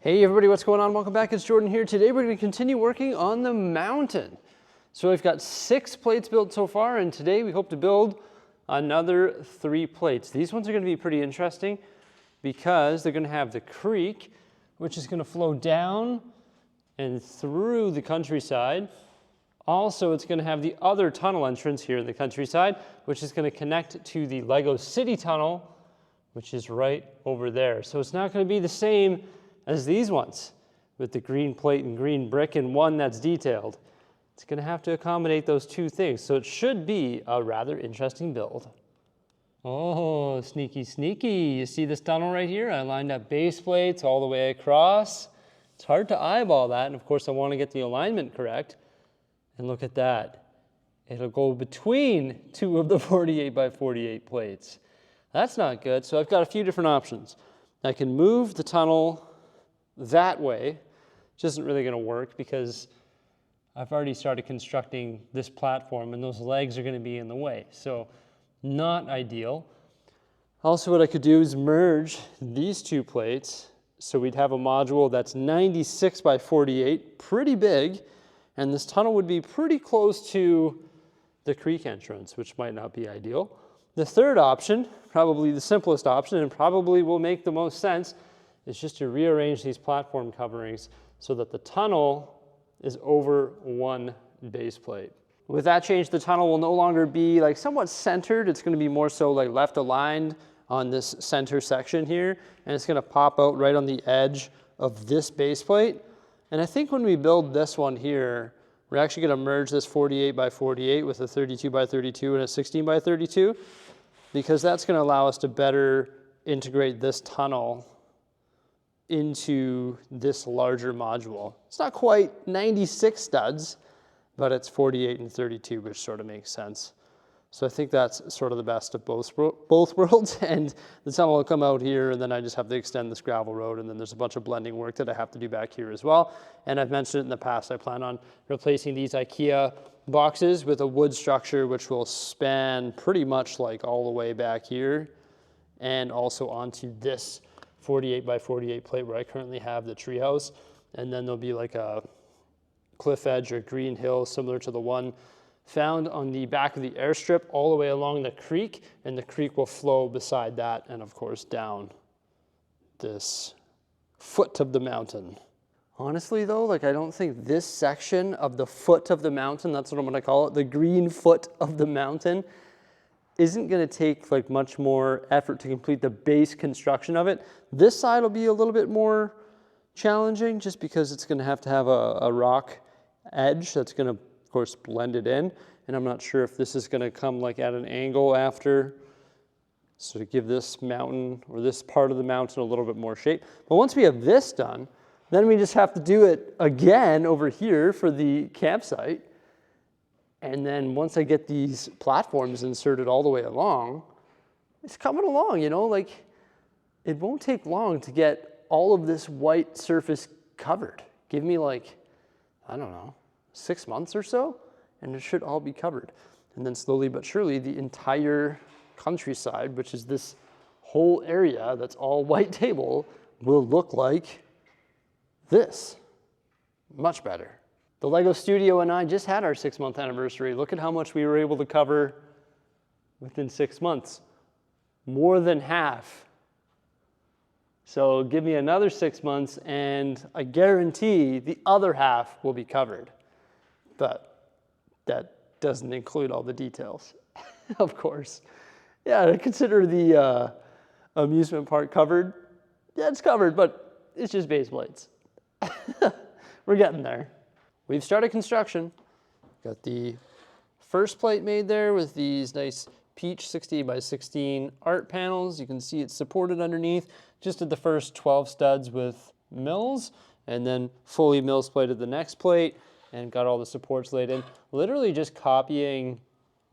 Hey everybody, what's going on? Welcome back, it's Jordan here. Today we're going to continue working on the mountain. So we've got 6 plates built so far, and today we hope to build another 3 plates. These ones are going to be pretty interesting because they're going to have the creek, which is going to flow down and through the countryside. Also, it's going to have the other tunnel entrance here in the countryside, which is going to connect to the Lego City tunnel, which is right over there. So it's not going to be the same as these ones with the green plate and green brick and one that's detailed. It's going to have to accommodate those 2 things, so it should be a rather interesting build. Oh, sneaky, sneaky. You see this tunnel right here? I lined up base plates all the way across. It's hard to eyeball that, and of course I want to get the alignment correct. And look at that. It'll go between 2 of the 48 by 48 plates. That's not good, so I've got a few different options. I can move the tunnel that way, which isn't really going to work because I've already started constructing this platform and those legs are going to be in the way, so not ideal. Also, what I could do is merge these 2 plates so we'd have a module that's 96 by 48, pretty big, and this tunnel would be pretty close to the creek entrance, which might not be ideal. The third option, probably the simplest option and probably will make the most sense, is just to rearrange these platform coverings so that the tunnel is over 1 base plate. With that change, the tunnel will no longer be like somewhat centered. It's going to be more so like left aligned on this center section here, and it's going to pop out right on the edge of this base plate. And I think when we build this one here, we're actually going to merge this 48 by 48 with a 32 by 32 and a 16 by 32, because that's going to allow us to better integrate this tunnel into this larger module. It's not quite 96 studs, but it's 48 and 32, which sort of makes sense. So I think that's sort of the best of both worlds, and the tunnel will come out here, and then I just have to extend this gravel road, and then there's a bunch of blending work that I have to do back here as well. And I've mentioned it in the past, I plan on replacing these IKEA boxes with a wood structure, which will span pretty much like all the way back here, and also onto this 48 by 48 plate where I currently have the treehouse. And then there'll be like a cliff edge or green hill similar to the one found on the back of the airstrip all the way along the creek, and the creek will flow beside that and of course down this foot of the mountain. Honestly though, like I don't think this section of the foot of the mountain, that's what I'm gonna call it, the green foot of the mountain, isn't going to take like much more effort to complete the base construction of it. This side will be a little bit more challenging just because it's going to have a rock edge that's going to, of course, blend it in. And I'm not sure if this is going to come like at an angle after, so to give this mountain or this part of the mountain a little bit more shape. But once we have this done, then we just have to do it again over here for the campsite. And then once I get these platforms inserted all the way along, it's coming along, you know, like it won't take long to get all of this white surface covered. Give me like, I don't know, 6 months or so, and it should all be covered. And then slowly but surely, the entire countryside, which is this whole area that's all white table, will look like this. Much better. The Lego Studio and I just had our 6-month anniversary. Look at how much we were able to cover within 6 months. More than half. So give me another 6 months and I guarantee the other half will be covered. But that doesn't include all the details, of course. Yeah, consider the amusement park covered. Yeah, it's covered, but it's just base plates. We're getting there. We've started construction. Got the first plate made there with these nice peach 60 by 16 art panels. You can see it's supported underneath. Just did the first 12 studs with mills, and then fully mills plated the next plate and got all the supports laid in. Literally just copying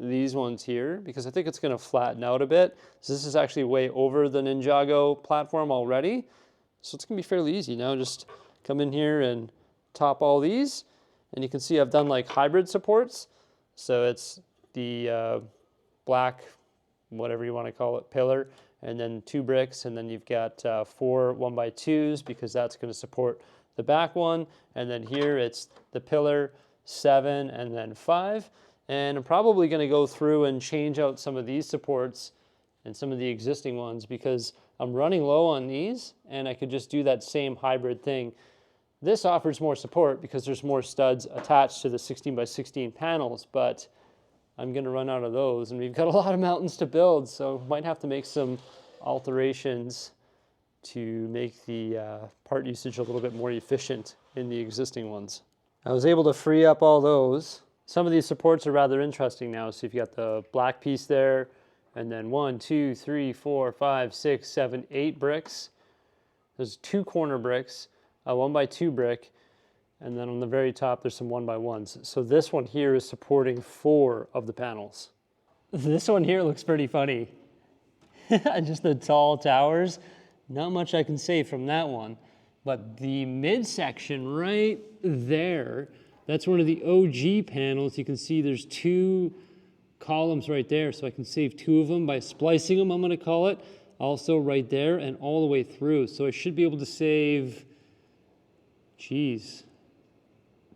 these ones here because I think it's gonna flatten out a bit. So this is actually way over the Ninjago platform already. So it's gonna be fairly easy now. Just come in here and top all these. And you can see I've done like hybrid supports. So it's the black, whatever you want to call it, pillar, and then 2 bricks, and then you've got 4 1x2s because that's going to support the back one, and then here it's the pillar, 7, and then 5. And I'm probably going to go through and change out some of these supports and some of the existing ones because I'm running low on these, and I could just do that same hybrid thing. This offers more support because there's more studs attached to the 16x16 panels, but I'm going to run out of those, and we've got a lot of mountains to build, so might have to make some alterations to make the part usage a little bit more efficient in the existing ones. I was able to free up all those. Some of these supports are rather interesting now. So you've got the black piece there, and then 1, 2, 3, 4, 5, 6, 7, 8 bricks. There's 2 corner bricks, a 1x2 brick, and then on the very top there's some 1x1s. So this one here is supporting 4 of the panels. This one here looks pretty funny. Just the tall towers. Not much I can say from that one, but the midsection right there, that's one of the OG panels. You can see there's 2 columns right there, so I can save 2 of them by splicing them, I'm going to call it. Also right there and all the way through. So I should be able to save,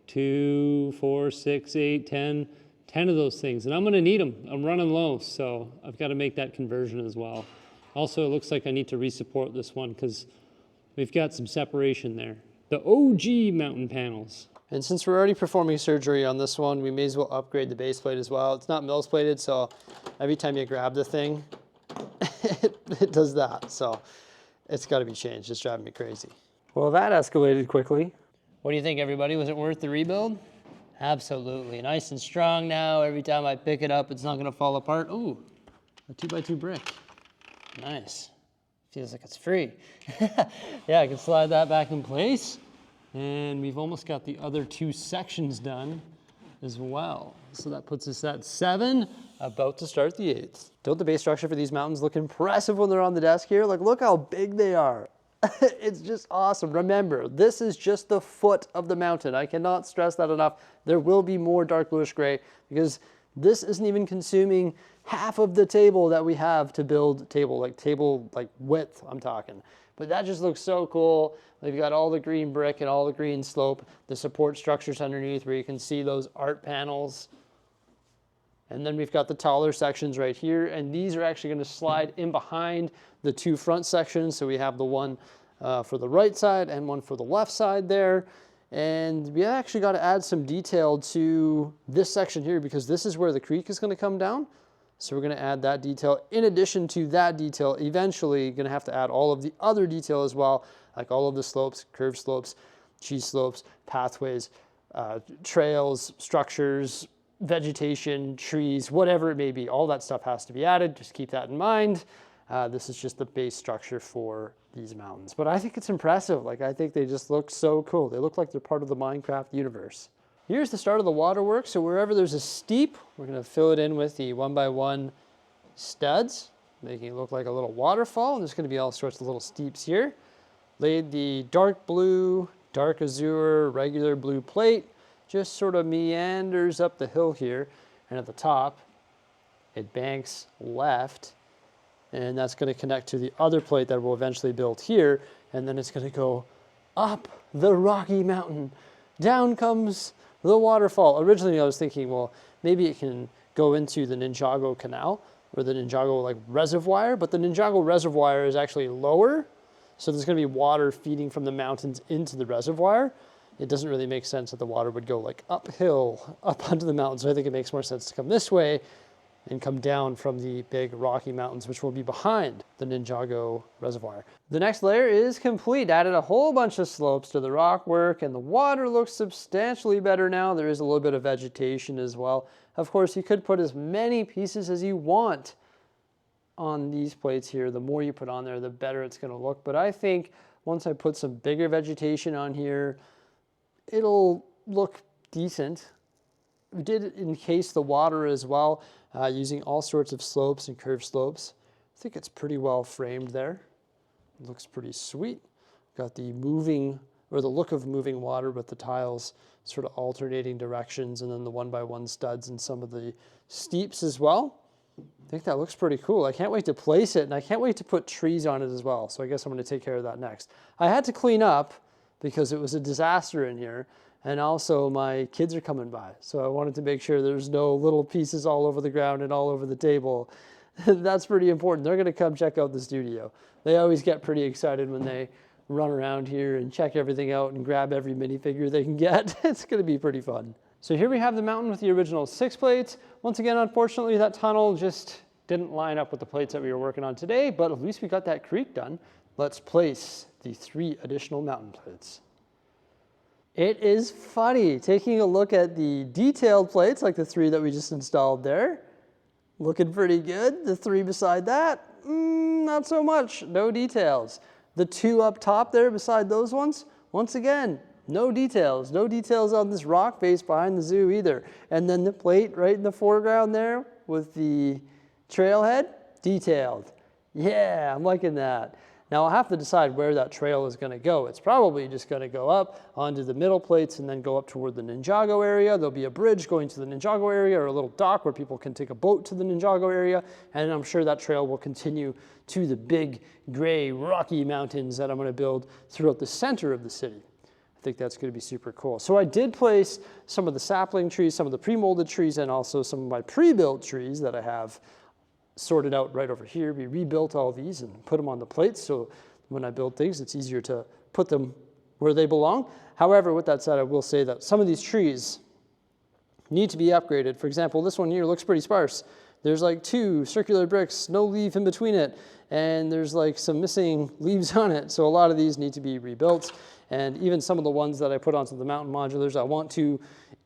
2, 4, 6, 8, 10 of those things. And I'm going to need them. I'm running low, so I've got to make that conversion as well. Also, it looks like I need to resupport this one because we've got some separation there. The OG mountain panels. And since we're already performing surgery on this one, we may as well upgrade the base plate as well. It's not mills plated, so every time you grab the thing, it does that. So it's got to be changed. It's driving me crazy. Well, that escalated quickly. What do you think, everybody? Was it worth the rebuild? Absolutely. Nice and strong now. Every time I pick it up, it's not going to fall apart. Ooh, a 2x2 brick. Nice. Feels like it's free. Yeah, I can slide that back in place. And we've almost got the other 2 sections done as well. So that puts us at 7, about to start the 8th. Don't the base structure for these mountains look impressive when they're on the desk here? Like, look how big they are. It's just awesome. Remember, this is just the foot of the mountain. I cannot stress that enough. There will be more dark bluish gray because this isn't even consuming half of the table that we have to build table width, I'm talking. But that just looks so cool. We've got all the green brick and all the green slope, the support structures underneath where you can see those art panels. And then we've got the taller sections right here, and these are actually going to slide in behind the 2 front sections. So we have the one for the right side and one for the left side there. And we actually got to add some detail to this section here because this is where the creek is going to come down. So we're going to add that detail. In addition to that detail, eventually going to have to add all of the other detail as well, like all of the slopes, curved slopes, cheese slopes, pathways, trails, structures, vegetation, trees, whatever it may be. All that stuff has to be added. Just keep that in mind. This is just the base structure for these mountains. But I think it's impressive. Like, I think they just look so cool. They look like they're part of the Minecraft universe. Here's the start of the waterworks. So wherever there's a steep, we're going to fill it in with the 1x1 studs, making it look like a little waterfall. And there's going to be all sorts of little steeps here. Laid the dark blue, dark azure, regular blue plate, just sort of meanders up the hill here. And at the top, it banks left. And that's going to connect to the other plate that will eventually build here. And then it's going to go up the Rocky Mountain. Down comes the waterfall. Originally, I was thinking, well, maybe it can go into the Ninjago Canal or the Ninjago reservoir, but the Ninjago reservoir is actually lower. So there's going to be water feeding from the mountains into the reservoir. It doesn't really make sense that the water would go uphill, up onto the mountains. So I think it makes more sense to come this way and come down from the big Rocky Mountains, which will be behind the Ninjago Reservoir. The next layer is complete. Added a whole bunch of slopes to the rock work, and the water looks substantially better now. There is a little bit of vegetation as well. Of course, you could put as many pieces as you want on these plates here. The more you put on there, the better it's going to look. But I think once I put some bigger vegetation on here, it'll look decent. We did encase the water as well, using all sorts of slopes and curved slopes. I think it's pretty well framed there. It looks pretty sweet. Got the moving, or the look of moving water with the tiles sort of alternating directions, and then the 1x1 studs and some of the steeps as well. I think that looks pretty cool. I can't wait to place it, and I can't wait to put trees on it as well. So I guess I'm going to take care of that next. I had to clean up because it was a disaster in here, and also my kids are coming by. So I wanted to make sure there's no little pieces all over the ground and all over the table. That's pretty important. They're going to come check out the studio. They always get pretty excited when they run around here and check everything out and grab every minifigure they can get. It's going to be pretty fun. So here we have the mountain with the original 6 plates. Once again, unfortunately, that tunnel just didn't line up with the plates that we were working on today, but at least we got that creek done. Let's place the 3 additional mountain plates. It is funny taking a look at the detailed plates, like the 3 that we just installed there. Looking pretty good. The 3 beside that, not so much, no details. The 2 up top there beside those ones, once again, no details. No details on this rock face behind the zoo either. And then the plate right in the foreground there with the trailhead, detailed. Yeah, I'm liking that. Now I'll have to decide where that trail is going to go. It's probably just going to go up onto the middle plates and then go up toward the Ninjago area. There'll be a bridge going to the Ninjago area or a little dock where people can take a boat to the Ninjago area. And I'm sure that trail will continue to the big gray rocky mountains that I'm going to build throughout the center of the city. I think that's going to be super cool. So I did place some of the sapling trees, some of the pre-molded trees, and also some of my pre-built trees that I have sorted out right over here. We rebuilt all these and put them on the plates, so when I build things, it's easier to put them where they belong. However, with that said, I will say that some of these trees need to be upgraded. For example, this one here looks pretty sparse. There's like 2 circular bricks, no leaf in between it, and there's like some missing leaves on it. So a lot of these need to be rebuilt. And even some of the ones that I put onto the mountain modulars, I want to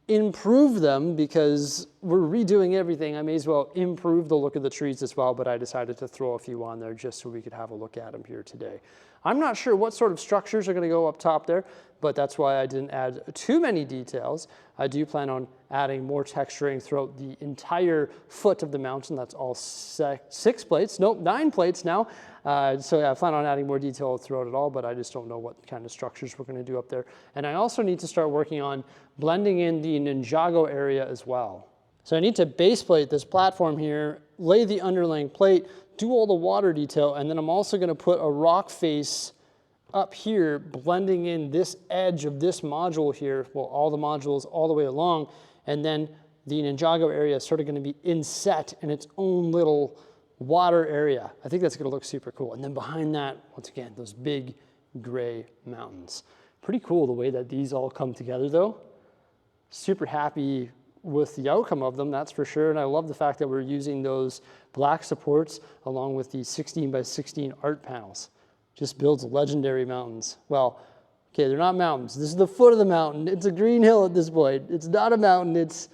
improve them because we're redoing everything. I may as well improve the look of the trees as well, but I decided to throw a few on there just so we could have a look at them here today. I'm not sure what sort of structures are going to go up top there, but that's why I didn't add too many details. I do plan on adding more texturing throughout the entire foot of the mountain. That's all 6 plates, nope, 9 plates now. So yeah, I plan on adding more detail throughout it all, but I just don't know what kind of structures we're going to do up there. And I also need to start working on blending in the Ninjago area as well. So I need to base plate this platform here, lay the underlaying plate, do all the water detail, and then I'm also going to put a rock face up here, blending in this edge of this module here, well, all the modules all the way along, and then the Ninjago area is sort of going to be inset in its own little water area. I think that's going to look super cool. And then behind that, once again, those big gray mountains. Pretty cool the way that these all come together though. Super happy with the outcome of them, that's for sure. And I love the fact that we're using those black supports along with the 16 by 16 art panels. Just builds legendary mountains. Well, okay, they're not mountains. This is the foot of the mountain. It's a green hill at this point. It's not a mountain, it's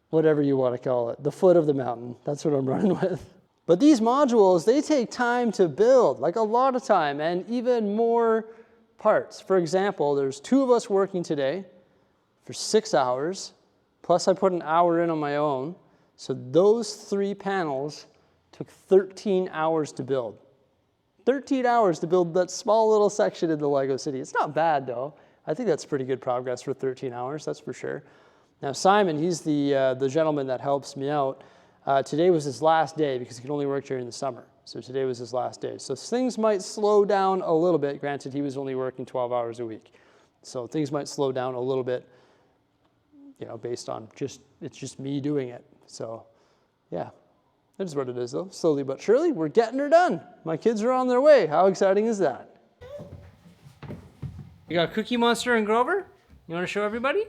whatever you want to call it. The foot of the mountain. That's what I'm running with. But these modules, they take time to build, like a lot of time, and even more parts. For example, there's 2 of us working today for 6 hours, plus I put an hour in on my own. So those 3 panels took 13 hours to build. 13 hours to build that small little section in the Lego City. It's not bad though. I think that's pretty good progress for 13 hours, that's for sure. Now Simon, he's the gentleman that helps me out. Today was his last day because he can only work during the summer. So today was his last day. So things might slow down a little bit. Granted, he was only working 12 hours a week. So things might slow down a little bit, you know, based on it's just me doing it. So yeah, that is what it is though. Slowly but surely, we're getting her done. My kids are on their way. How exciting is that? You got Cookie Monster and Grover? You want to show everybody?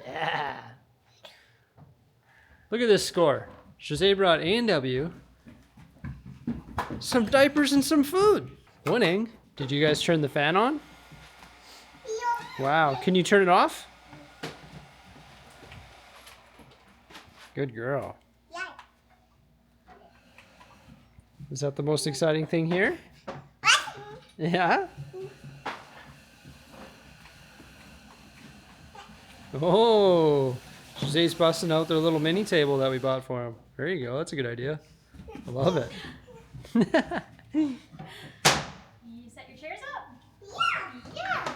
Yeah. Look at this score. Jose brought A&W, some diapers, and some food. Winning. Did you guys turn the fan on? Wow. Can you turn it off? Good girl. Is that the most exciting thing here? Yeah? Oh, Jose's busting out their little mini table that we bought for him. There you go. That's a good idea. I love it. You set your chairs up? Yeah.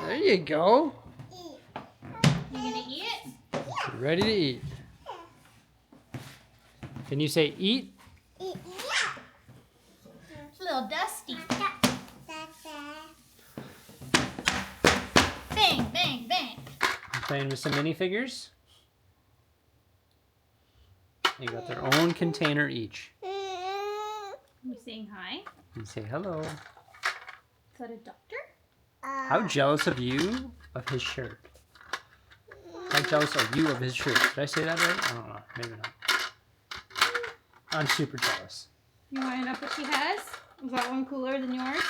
There you go. You gonna eat it? Ready to eat. Can you say eat? Yeah. It's a little dusty. Bang, bang, bang. I'm playing with some minifigures. They got their own container each. You saying hi? And say hello. Is that a doctor? How jealous of you of his shirt? How jealous are you of his shirt? Did I say that right? I don't know. Maybe not. I'm super jealous. You want to know what she has? Is that one cooler than yours?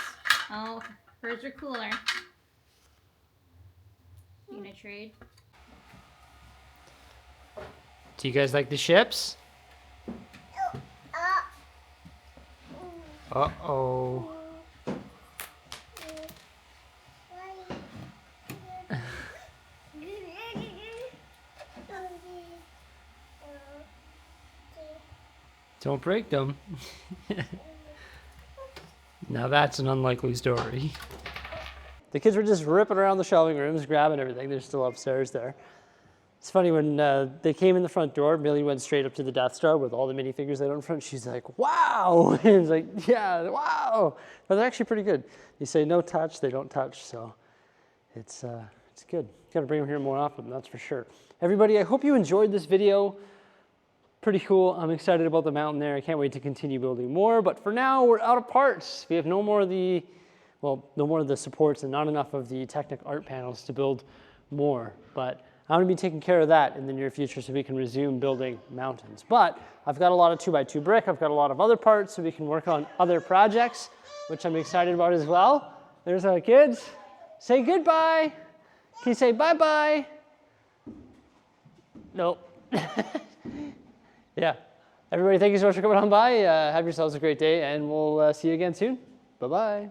Oh, hers are cooler. You gonna trade? Do you guys like the ships? Uh-oh. Don't break them. Now that's an unlikely story. The kids were just ripping around the shelving rooms, grabbing everything. They're still upstairs there. It's funny, when they came in the front door, Millie went straight up to the Death Star with all the minifigures they had in front. She's like, wow! And it's like, yeah, wow! But they're actually pretty good. You say no touch, they don't touch, so it's good. Gotta bring them here more often, that's for sure. Everybody, I hope you enjoyed this video. Pretty cool. I'm excited about the mountain there. I can't wait to continue building more, but for now, we're out of parts. We have no more of the supports and not enough of the Technic art panels to build more, but I'm gonna be taking care of that in the near future so we can resume building mountains. But I've got a lot of 2x2 brick. I've got a lot of other parts so we can work on other projects, which I'm excited about as well. There's our kids. Say goodbye. Can you say bye-bye? Nope. Yeah. Everybody, thank you so much for coming on by. Have yourselves a great day, and we'll see you again soon. Bye-bye.